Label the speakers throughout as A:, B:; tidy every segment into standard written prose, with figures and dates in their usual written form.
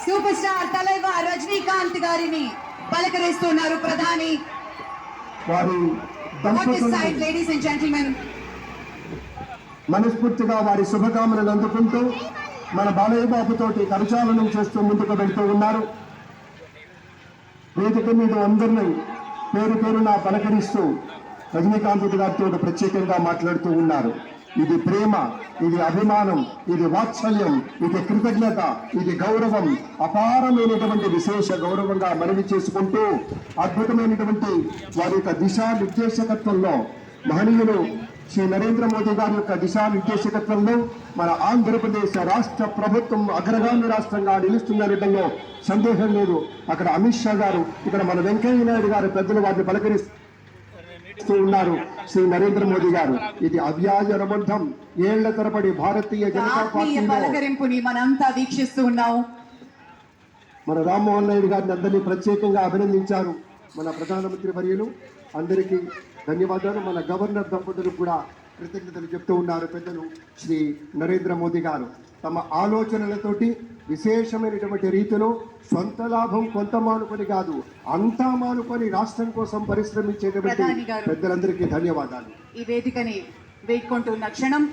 A: Super star Thalaivar Rajinikanth గారిని పలకరిస్తున్నారు ప్రధాని.
B: వారి
A: లేడీస్ అండ్ జెంటిల్మెన్,
B: మనస్ఫూర్తిగా వారి శుభకామనలు అందుకుంటూ మన బాలయ్య బాబుతోటి కరచాలనం చేస్తూ ముందుకు వెళ్తూ ఉన్నారు. వేదిక మీద అందరినీ పేరు పేరున పలకరిస్తూ రజనీకాంత్ గారితో ప్రత్యేకంగా మాట్లాడుతూ ఉన్నారు. ఇది ప్రేమ, ఇది అభిమానం, ఇది వాత్సల్యం, ఇది కృతజ్ఞత, ఇది గౌరవం, అపారమైనటువంటి విశేష గౌరవంగా మనవి చేసుకుంటూ అద్భుతమైనటువంటి వారి యొక్క దిశానిర్దేశకత్వంలో మహనీయులు శ్రీ నరేంద్ర మోదీ గారి యొక్క దిశానిర్దేశకత్వంలో మన ఆంధ్రప్రదేశ్ రాష్ట్ర ప్రభుత్వం అగ్రగామి రాష్ట్రంగా నిలుస్తుందనడంలో సందేహం లేదు. అక్కడ అమిత్ షా గారు, ఇక్కడ మన వెంకయ్య నాయుడు గారు పెద్దలు వారిని పలకరిస్తూ ఉన్నారు. శ్రీ నరేంద్ర మోదీ గారు ఇది అవ్యాజ అనుబంధం. ఏళ్ల తరబడి భారతీయ జనతా
A: పార్టీ మనంతా వీక్షిస్తూ ఉన్నాం.
B: మన రామ్మోహన్ నాయుడు గారిని అందరినీ ప్రత్యేకంగా అభినందించారు. మన ప్రధానమంత్రి వర్యులు అందరికీ ధన్యవాదాలు. మన గవర్నర్ దంపతులు కూడా కృతజ్ఞతలు చెప్తూ ఉన్నారు. పెద్దలు శ్రీ నరేంద్ర మోదీ గారు తమ ఆలోచనలతోటి విశేషమైనటువంటి రీతిలో సొంత లాభం కొంత మానుకొని కాదు, అంతా మానుకొని రాష్ట్రం కోసం పరిశ్రమించేటువంటి పెద్దలందరికీ ధన్యవాదాలు.
A: ఈ వేదికని వేడుకుంటున్న క్షణం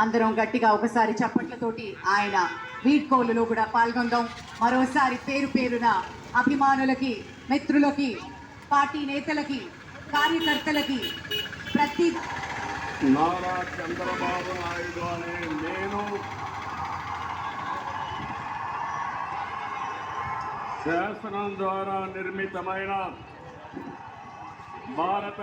A: అందరం గట్టిగా ఒకసారి చప్పట్లతోటి ఆయన వీడ్కోలులో కూడా పాల్గొందాం. మరోసారి పేరు పేరున అభిమానులకి, మిత్రులకి, పార్టీ నేతలకి, కార్యకర్తలకి, ప్రతి
C: నారా చంద్రబాబు నాయుడు అనే నేను శాసనం ద్వారా నిర్మితమైన భారత